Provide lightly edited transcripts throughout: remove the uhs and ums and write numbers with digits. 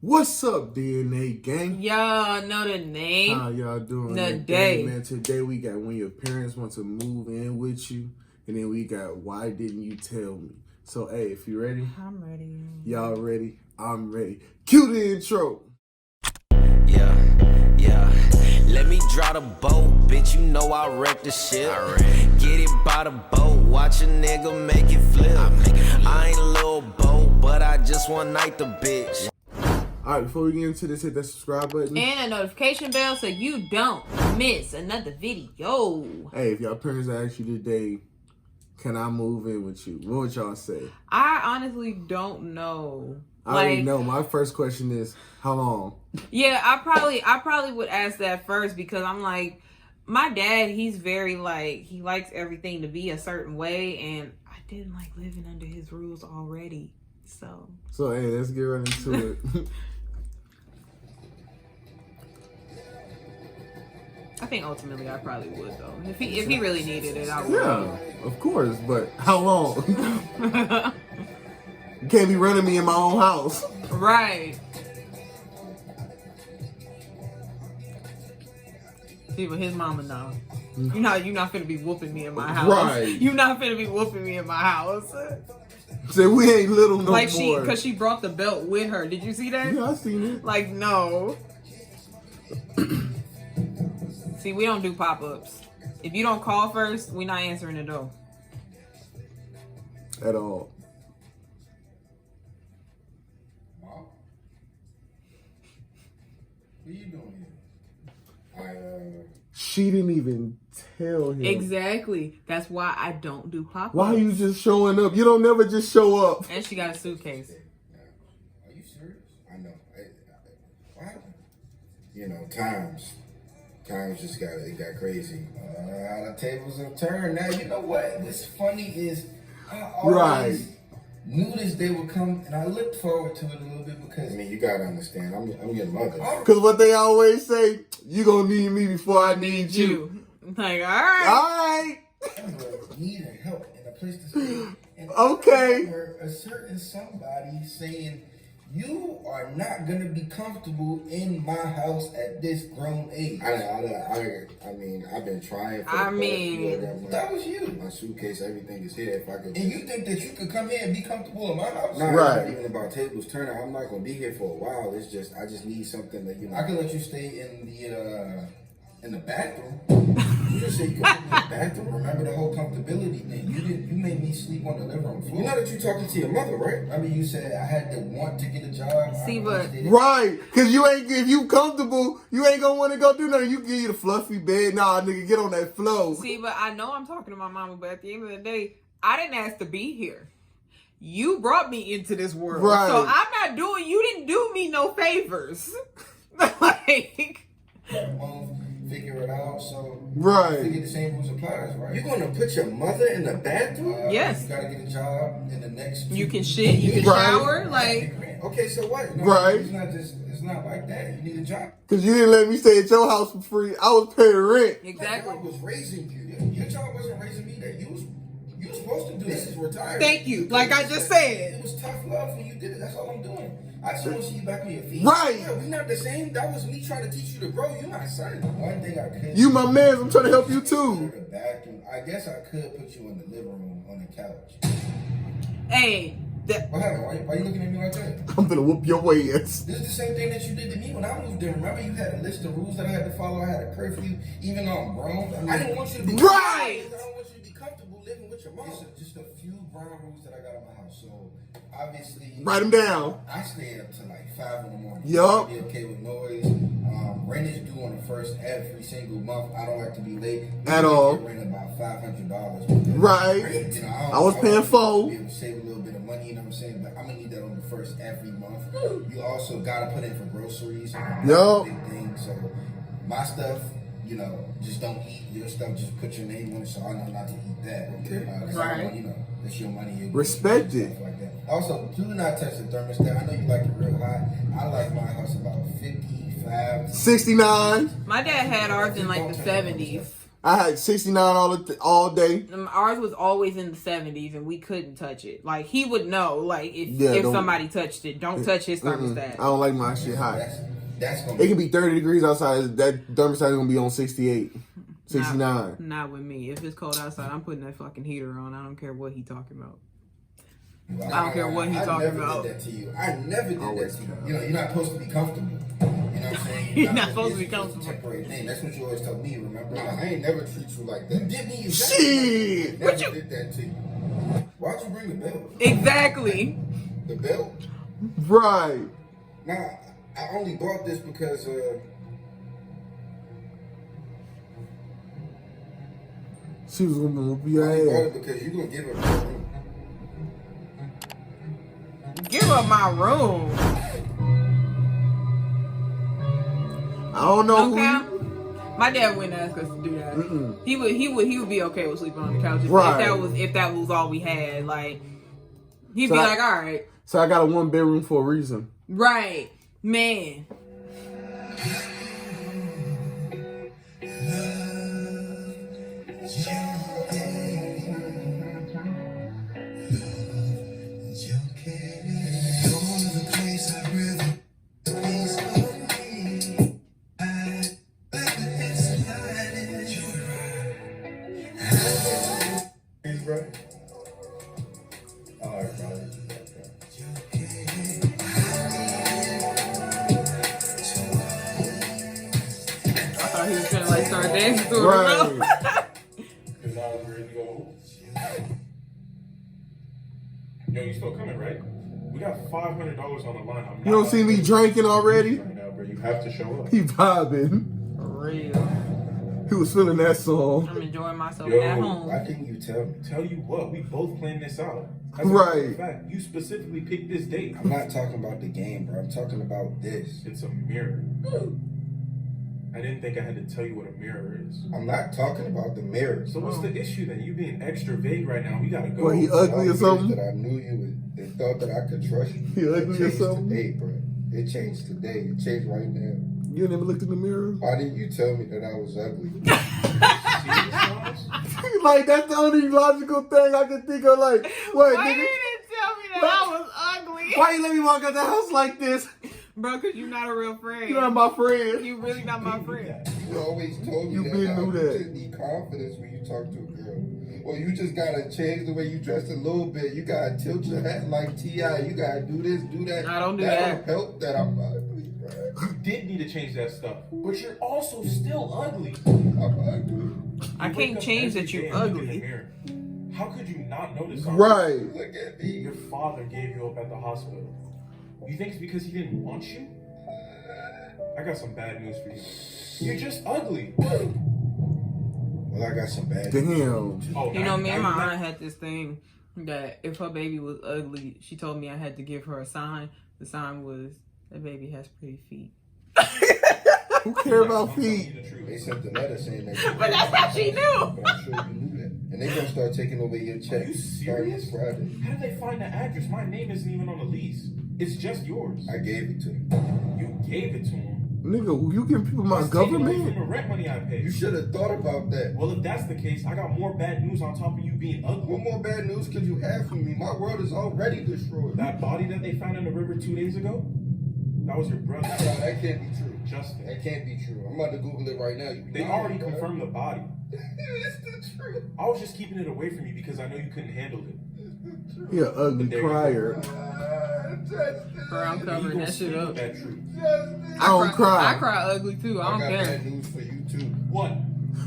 What's up, DNA gang? Y'all know the name. How y'all doing today? Man, today we got when your parents want to move in with you, and then we got why didn't you tell me? So, hey, if you ready? I'm ready. Y'all ready? I'm ready. Cue the intro. Yeah. Let me draw the boat, bitch. You know I wreck the shit. Get it by the boat, watch a nigga make it flip. I ain't a little boat, but I just one night the bitch. Alright, before we get into this, hit that subscribe button. And a notification bell so you don't miss another video. Hey, if y'all parents ask you today, can I move in with you? What would y'all say? I honestly don't know. I already know. My first question is, how long? Yeah, I probably would ask that first because I'm like, my dad, he's very like, he likes everything to be a certain way, and I didn't like living under his rules already. So hey, let's get right into it. I think ultimately I probably would though. If he really needed it, I would. Yeah, of course, but how long? You can't be running me in my own house. Right. See, but his mama know. You're not finna be whooping me in my house. Right. You're not finna be whooping me in my house. Say we ain't little no like more. because she brought the belt with her. Did you see that? Yeah, I seen it. Like, no. See, we don't do pop-ups. If you don't call first, we're not answering the door. At all. Mom? What are you doing here? She didn't even tell him. Exactly. That's why I don't do pop-ups. Why are you just showing up? You don't never just show up. And she got a suitcase. Are you serious? I know. What happened? You know, times just got crazy. The tables have turned. Now, you know what? What's funny is I always knew this day would come, and I looked forward to it a little bit because, I mean, you gotta understand, I'm your mother. Because what they always say, you gonna need me before I need you. Like, all right. All right. Needing help in a place to stay. And Okay. I remember a certain somebody saying, you are not gonna be comfortable in my house at this grown age. I mean, I've been trying. That was you. My suitcase, everything is here. If I could. And you think that you could come here and be comfortable in my house? Nah, right. It's not even about tables turning. I'm not gonna be here for a while. It's just I just need something that I can let you stay in the bathroom. You just say you can in the bathroom. Remember the whole comfortability thing. You made me sleep on the living room floor. You know that you talking to your mother, right? I mean, you said I had to want to get a job. See, but right, because if you comfortable, you ain't gonna want to go do nothing. You give you the fluffy bed. Nah, nigga, get on that floor. See, but I know I'm talking to my mama, but at the end of the day, I didn't ask to be here. You brought me into this world. Right. So I'm not you didn't do me no favors. Like, figure it out, so right. figure the same rules applies, right? You're gonna put your mother in the bathroom? Yes. You gotta get a job in the next. You can shit, you can shower, like. Okay, so what? No, right. It's not like that. You need a job. Because you didn't let me stay at your house for free. I was paying rent. Exactly. I was raising you. Your job wasn't raising me. That you was supposed to do this. Is retired. Thank you. Like I just said. It was tough love when you did it. That's all I'm doing. I just want to see you back on your feet. Right. Yeah, we not the same. That was me trying to teach you to grow. You my son. One thing I could. You my man. I'm trying to help you too. The bathroom. I guess I could put you in the living room on the couch. Hey. What happened? Why you looking at me like that? I'm gonna whoop your ass. This is the same thing that you did to me when I moved in. Remember, you had a list of rules that I had to follow. I had a curfew, even though I'm grown. I didn't want you to be right. I don't want you to be comfortable living with your mom. Just a few ground rules that I got in my house. So obviously, write them down. I stayed up to like 5 in the morning. Yup. Be okay with noise. Rent is due on the first every single month. I don't like to be late. At all. Rent about $500. Right. You know, I was paying full. Be able to save a little bit of money. You know what I'm saying? But I'm gonna need that on the first every month. You also gotta put in for groceries. Yup. Big thing. So my stuff, you know, just don't eat your stuff. Just put your name on it, so I know not to eat that. Okay. Right. You know, it's your money. Respect it. Like that. Also, do not touch the thermostat. I know you like it real high. I like my house about 55, 69. My dad had ours in like the 70s. I had 69 all day. Ours was always in the 70s, and we couldn't touch it. Like, he would know, like, if don't- somebody touched it, don't touch his thermostat. I don't like my shit hot. That's gonna It can be 30 degrees outside. That thermostat is gonna be on 68, 69. Not with me. If it's cold outside, I'm putting that fucking heater on. I don't care what he talking about. I don't care what he talking about. I never did that to you. I never did that to you. You know, you're not supposed to be comfortable. You know what I'm saying? You're not supposed to be comfortable. Temporary thing. That's what you always tell me, remember? Nah, I ain't never treat you like that. You did me Shit! Never did that to you. Why'd you bring the belt? Exactly. The belt? Right. Nah, I only bought this because, She was gonna whoop I your only bought ass. it because you gonna give her my room. Give up my room. I don't know who. Okay. My dad wouldn't ask us to do that. He would be okay with sleeping on the couch Right. if that was all we had. Like, he'd So be I- like, all right, So I got a 1 bedroom for a reason. right, man. Right? All right, brother. I thought he was trying to like start dancing to it. Right. Because I was ready to go. Yo, you still coming, right? We got $500 on the line. You don't see me drinking already? right now, bro. You have to show up. He vibing. For real. He was feeling that song. I'm enjoying myself Yo, at home. Why didn't you tell me? Tell you what, we both planned this out. As a Right. matter of fact, you specifically picked this date. I'm not talking about the game, bro. I'm talking about this. It's a mirror. I didn't think I had to tell you what a mirror is. I'm not talking about the mirror. So what's the issue then? You being extra vague right now. We gotta go. What, he ugly or something? That I knew you and thought that I could trust you. He ugly or It changed something? today, bro. It changed today. It changed right now. You never looked in the mirror? Why didn't you tell me that I was ugly? Serious, Miles? Like, that's the only logical thing I can think of. Like, what, Why you nigga? didn't tell me that I was ugly? Why you let me walk out the house like this? Bro, because you're not a real friend. You're not my friend. You really not my friend. You always told me You that. been how knew you that. just need confidence when you talk to a girl. Or you just gotta change the way you dress a little bit. You gotta tilt your hat like T.I. You gotta do this, do that. I don't do That'll that. help that I'm ugly, bro. You did need to change that stuff, but you're also still ugly. I'm ugly. I You can't wake up change every that you're day and look in the ugly. mirror. How could you not notice something? Right. Look at me. Your father gave you up at the hospital. You think it's because he didn't want you? I got some bad news for you. You're just ugly. Well, I got some bad news. Damn. Oh, You know, me and my now- aunt had this thing that if her baby was ugly, she told me I had to give her a sign. The sign was, that baby has pretty feet. Who care about I'm telling you feet? the truth. They sent the letter saying that. But that's how she knew. But I'm sure you knew that. And they gonna start taking over your check Are you starting serious? this Friday. How did they find the address? My name isn't even on the lease. It's just yours. I gave it to them. You gave it to him. Nigga, you giving people my That's taken away from government? the rent money I paid. You should have thought about that. Well, if that's the case, I got more bad news on top of you being ugly. What more bad news could you have for me? My world is already destroyed. That body that they found in the river 2 days ago, that was your brother. No, that can't be true. Justin. That can't be true. I'm about to Google it right now. You They already confirmed the body. It's the truth. I was just keeping it away from you because I know you couldn't handle it. He an ugly There you go. crier. Bro, I'm You covering gonna that shit sleep up. with that truth. I don't cry. I cry ugly too. I I don't got care. bad news for you too. What?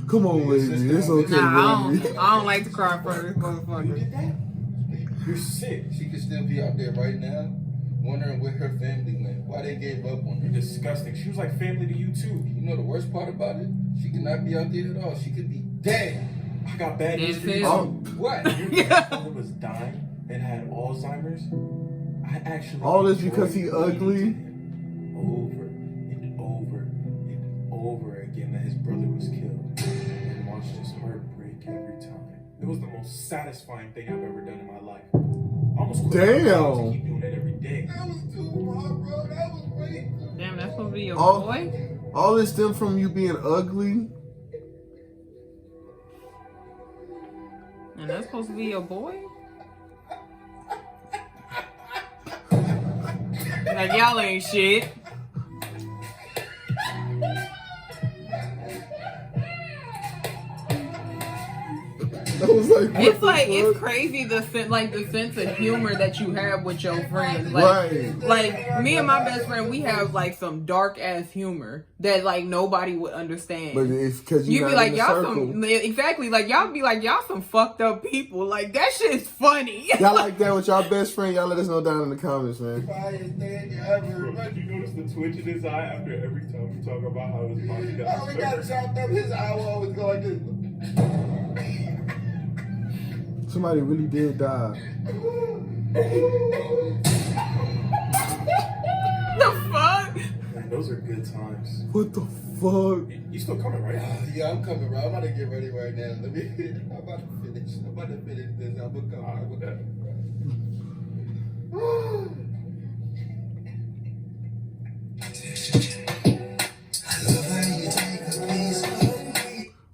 Come on, baby. It's okay, Nah, baby. I don't like to cry for this You motherfucker. did that? You're sick. She could still be out there right now, wondering where her family went, why they gave up on You're her. disgusting. She was like family to you too. You know the worst part about it? She could not be out there at all. She could be dead. I got bad news for you. Oh. What? Your grandfather was dying and had Alzheimer's. I actually All this because he enjoyed ugly? reading to him over and over and over again that his brother was killed, and watched his heart break every time. It was the most satisfying thing I've ever done in my life. I almost quit my job to keep doing it every day. That was too hard, bro. That was way too Damn, that's supposed to be your Oh. boy? All this stems from you being ugly. And that's supposed to be your boy? Like, y'all ain't shit. I was like, what It's the like, fuck? it's crazy the sense of humor that you have with your friends. Like, Right. like me and my best friend, we have like some dark ass humor that like nobody would understand. But it's because You'd you're be not like, in the y'all circle. some, exactly, like y'all be like, y'all some fucked up people. Like, that shit's funny. Y'all like that with y'all best friend? Y'all let us know down in the comments, man. Bro, did you notice the twitch in his eye after every time we talk about how his mommy got Oh, we got chopped up. His eye will always go like this. Somebody really did die. The fuck? Man, those are good times. What the fuck? You still coming, right? Yeah, I'm coming, bro. I'm about to get ready right now. I'm about to finish. I'm about to finish this. I'm gonna come. I'm gonna come.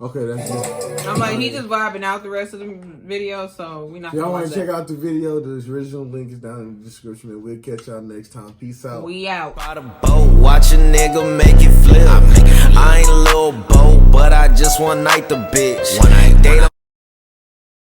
Okay, that's it. I'm like, he just vibing out the rest of the video, so we not. Y'all want to watch check that. out the video? The original link is down in the description, and we'll catch y'all next time. Peace out. We out. By the boat, watch a nigga make it flip. I ain't a little boat, but I just one night the bitch. They don't